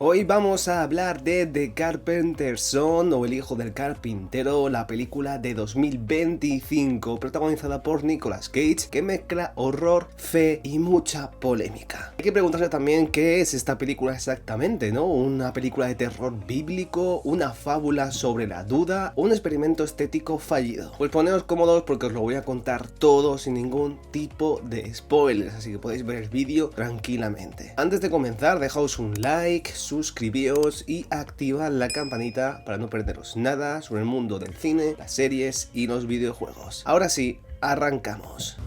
Hoy vamos a hablar de The Carpenter's Son o El hijo del carpintero, la película de 2025 protagonizada por Nicolas Cage, que mezcla horror, fe y mucha polémica. Hay que preguntarse también qué es esta película exactamente, ¿no? ¿Una película de terror bíblico? ¿Una fábula sobre la duda? ¿Un experimento estético fallido? Pues poneos cómodos porque os lo voy a contar todo sin ningún tipo de spoilers, así que podéis ver el vídeo tranquilamente. Antes de comenzar, dejaos un like, suscribíos y activad la campanita para no perderos nada sobre el mundo del cine, las series y los videojuegos. Ahora sí, arrancamos.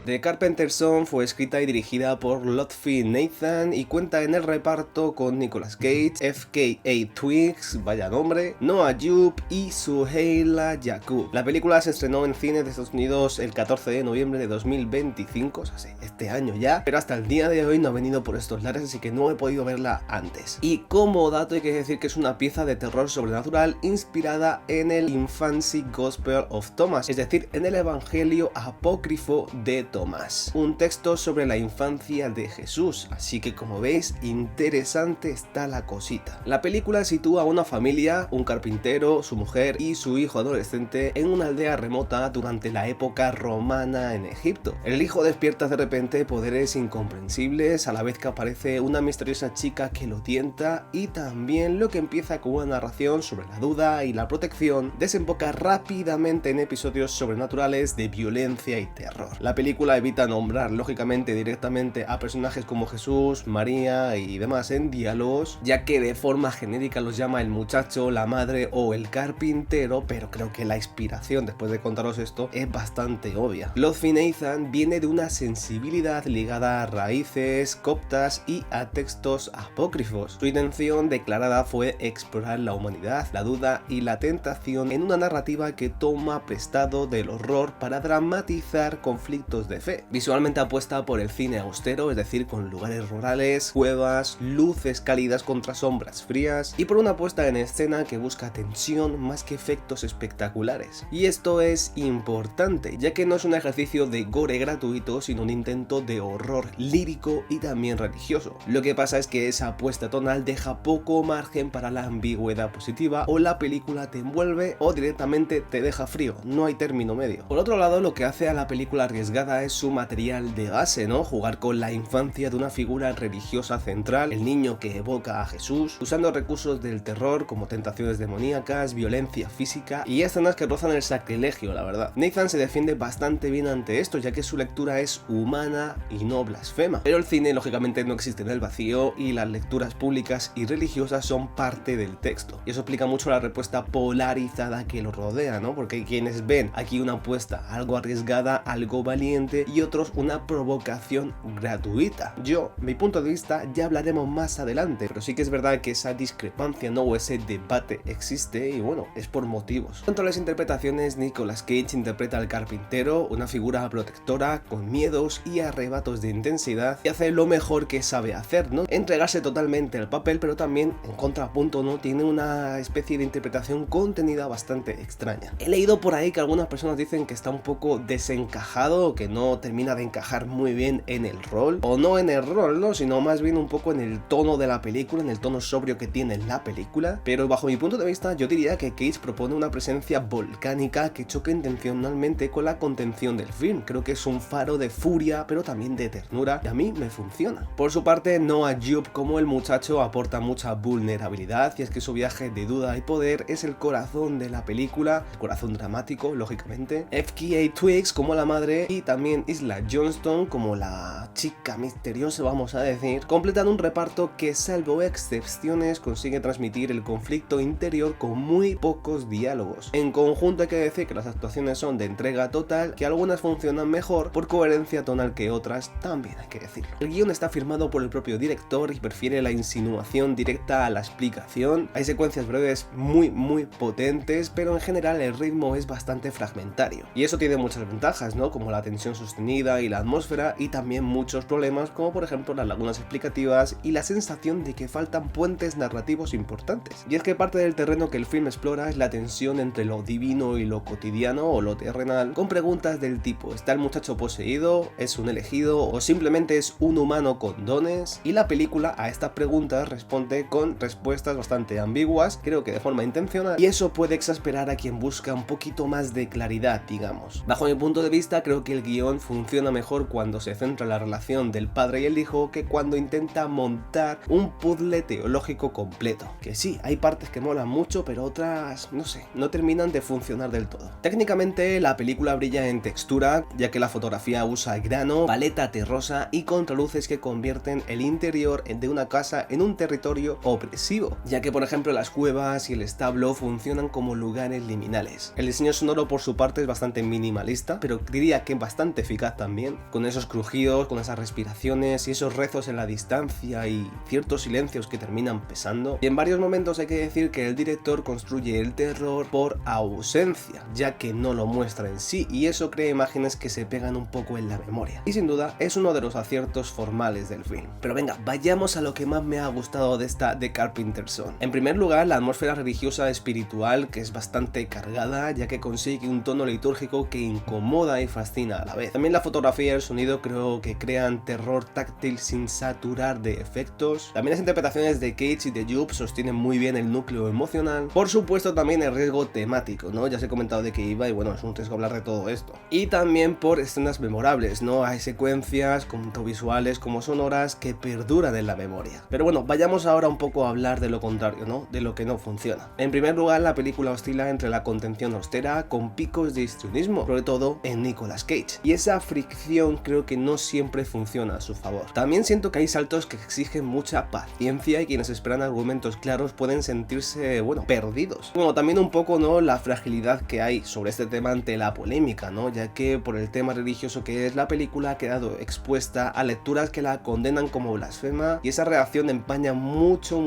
The Carpenter's Son fue escrita y dirigida por Lotfi Nathan y cuenta en el reparto con Nicolas Cage, FKA Twigs, vaya nombre, Noah Jupe y Suheila Yaqub. La película se estrenó en cines de Estados Unidos el 14 de noviembre de 2025, o sea, sí, este año ya, pero hasta el día de hoy no ha venido por estos lares, así que no he podido verla antes. Y como dato hay que decir que es una pieza de terror sobrenatural inspirada en el Infancy Gospel of Thomas, es decir, en el Evangelio apócrifo de Tomás, un texto sobre la infancia de Jesús, así que como veis, interesante está la cosita. La película sitúa a una familia, un carpintero, su mujer y su hijo adolescente en una aldea remota durante la época romana en Egipto. El hijo despierta de repente poderes incomprensibles, a la vez que aparece una misteriosa chica que lo tienta, y también lo que empieza con una narración sobre la duda y la protección desemboca rápidamente en episodios sobrenaturales de violencia y terror. La película evita nombrar lógicamente directamente a personajes como Jesús, María y demás en diálogos, ya que de forma genérica los llama el muchacho, la madre o el carpintero, pero creo que la inspiración después de contaros esto es bastante obvia. Lotfi Nathan viene de una sensibilidad ligada a raíces coptas y a textos apócrifos. Su intención declarada fue explorar la humanidad, la duda y la tentación en una narrativa que toma prestado del horror para dramatizar conflictos de fe. Visualmente apuesta por el cine austero, es decir, con lugares rurales, cuevas, luces cálidas contra sombras frías, y por una puesta en escena que busca tensión más que efectos espectaculares. Y esto es importante, ya que no es un ejercicio de gore gratuito, sino un intento de horror lírico y también religioso. Lo que pasa es que esa apuesta tonal deja poco margen para la ambigüedad positiva, o la película te envuelve o directamente te deja frío, no hay término medio. Por otro lado, lo que hace a la película arriesgada es su material de base, ¿no? Jugar con la infancia de una figura religiosa central, el niño que evoca a Jesús, usando recursos del terror como tentaciones demoníacas, violencia física y escenas que rozan el sacrilegio, la verdad. Nathan se defiende bastante bien ante esto, ya que su lectura es humana y no blasfema. Pero el cine lógicamente no existe en el vacío y las lecturas públicas y religiosas son parte del texto. Y eso explica mucho la respuesta polarizada que lo rodea, ¿no? Porque hay quienes ven aquí una apuesta algo arriesgada, algo valiente, y otros una provocación gratuita. Mi punto de vista ya hablaremos más adelante, pero sí que es verdad que esa discrepancia, ¿no? O ese debate existe, y bueno, es por motivos. En cuanto a las interpretaciones, Nicolas Cage interpreta al carpintero, una figura protectora con miedos y arrebatos de intensidad, y hace lo mejor que sabe hacer, ¿no? Entregarse totalmente al papel, pero también en contrapunto, ¿no? Tiene una especie de interpretación contenida bastante extraña. He leído por ahí que algunas personas dicen que está un poco desencajado, que no termina de encajar muy bien en el rol, o no en el rol, ¿no? Sino más bien un poco en el tono de la película, en el tono sobrio que tiene la película. Pero bajo mi punto de vista, yo diría que Cage propone una presencia volcánica que choca intencionalmente con la contención del film. Creo que es un faro de furia, pero también de ternura, y a mí me funciona. Por su parte, Noah Jupe como el muchacho aporta mucha vulnerabilidad, y es que su viaje de duda y poder es el corazón de la película, el corazón dramático, lógicamente. FKA Twigs como la madre y también Isla Johnston como la chica misteriosa, vamos a decir, completan un reparto que, salvo excepciones, consigue transmitir el conflicto interior con muy pocos diálogos. En conjunto hay que decir que las actuaciones son de entrega total, que algunas funcionan mejor por coherencia tonal que otras, también hay que decirlo. El guión está firmado por el propio director y prefiere la insinuación directa a la explicación. Hay secuencias breves muy potentes, pero en general el ritmo es bastante fragmentario. Y eso tiene muchas ventajas, ¿no? Como la tensión sostenida y la atmósfera, y también muchos problemas como por ejemplo las lagunas explicativas y la sensación de que faltan puentes narrativos importantes. Y es que parte del terreno que el film explora es la tensión entre lo divino y lo cotidiano o lo terrenal, con preguntas del tipo: ¿está el muchacho poseído? ¿Es un elegido? ¿O simplemente es un humano con dones? Y la película a estas preguntas responde con respuestas bastante ambiguas, creo que de forma intencional, y eso puede exasperar a quien busca un poquito más de claridad, digamos. Bajo mi punto de vista, creo que el guión funciona mejor cuando se centra en la relación del padre y el hijo que cuando intenta montar un puzzle teológico completo. Que sí, hay partes que molan mucho, pero otras, no sé, no terminan de funcionar del todo. Técnicamente, la película brilla en textura, ya que la fotografía usa grano, paleta terrosa y contraluces que convierten el interior de una casa en un territorio opresivo, ya que por ejemplo las cuevas y el establo funcionan como lugares liminales. El diseño sonoro por su parte es bastante minimalista, pero diría que bastante eficaz también, con esos crujidos, con esas respiraciones y esos rezos en la distancia y ciertos silencios que terminan pesando. Y en varios momentos hay que decir que el director construye el terror por ausencia, ya que no lo muestra en sí, y eso crea imágenes que se pegan un poco en la memoria. Y sin duda es uno de los aciertos formales del film. Pero venga, vayamos a lo que más me ha gustado de esta The Carpenter's Son. En primer lugar, la atmósfera religiosa espiritual, que es bastante cargada, ya que consigue un tono litúrgico que incomoda y fascina a la vez. También la fotografía y el sonido creo que crean terror táctil sin saturar de efectos. También las interpretaciones de Cage y de Jupe sostienen muy bien el núcleo emocional. Por supuesto también el riesgo temático, ¿no? Ya os he comentado de qué iba y bueno, es un riesgo hablar de todo esto. Y también por escenas memorables, ¿no? Hay secuencias, tanto visuales como sonoras, que perduran en la memoria. Pero bueno, vayamos ahora un poco a hablar de lo contrario, ¿no? De lo que no funciona. En primer lugar, la película oscila entre la contención austera con picos de histrionismo, sobre todo en Nicolas Cage. Y esa fricción creo que no siempre funciona a su favor. También siento que hay saltos que exigen mucha paciencia y quienes esperan argumentos claros pueden sentirse, bueno, perdidos. Bueno, también un poco, ¿no? La fragilidad que hay sobre este tema ante la polémica, ¿no? Ya que por el tema religioso que es, la película ha quedado expuesta a lecturas que la condenan como blasfema, y esa reacción empaña mucho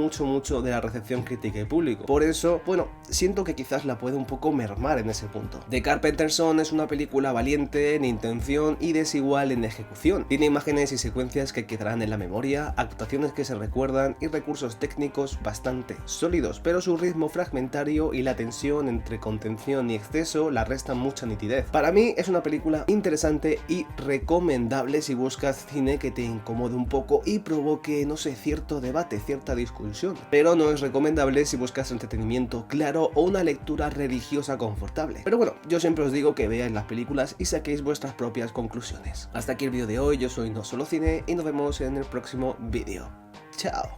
de la recepción crítica y público. Por eso, bueno, siento que quizás la puede un poco mermar en ese punto. The Carpenter's Son es una película valiente en intención y desigual en ejecución. Tiene imágenes y secuencias que quedarán en la memoria, actuaciones que se recuerdan y recursos técnicos bastante sólidos, pero su ritmo fragmentario y la tensión entre contención y exceso la restan mucha nitidez. Para mí es una película interesante y recomendable si buscas cine que te incomode un poco y provoque, no sé, cierto debate, cierta discusión, pero no es recomendable si buscas entretenimiento claro o una lectura religiosa confortable. Pero bueno, yo siempre os digo que veáis las películas y saquéis vuestras propias conclusiones. Hasta aquí el vídeo de hoy, yo soy No Solo Cine y nos vemos en el próximo vídeo. Chao.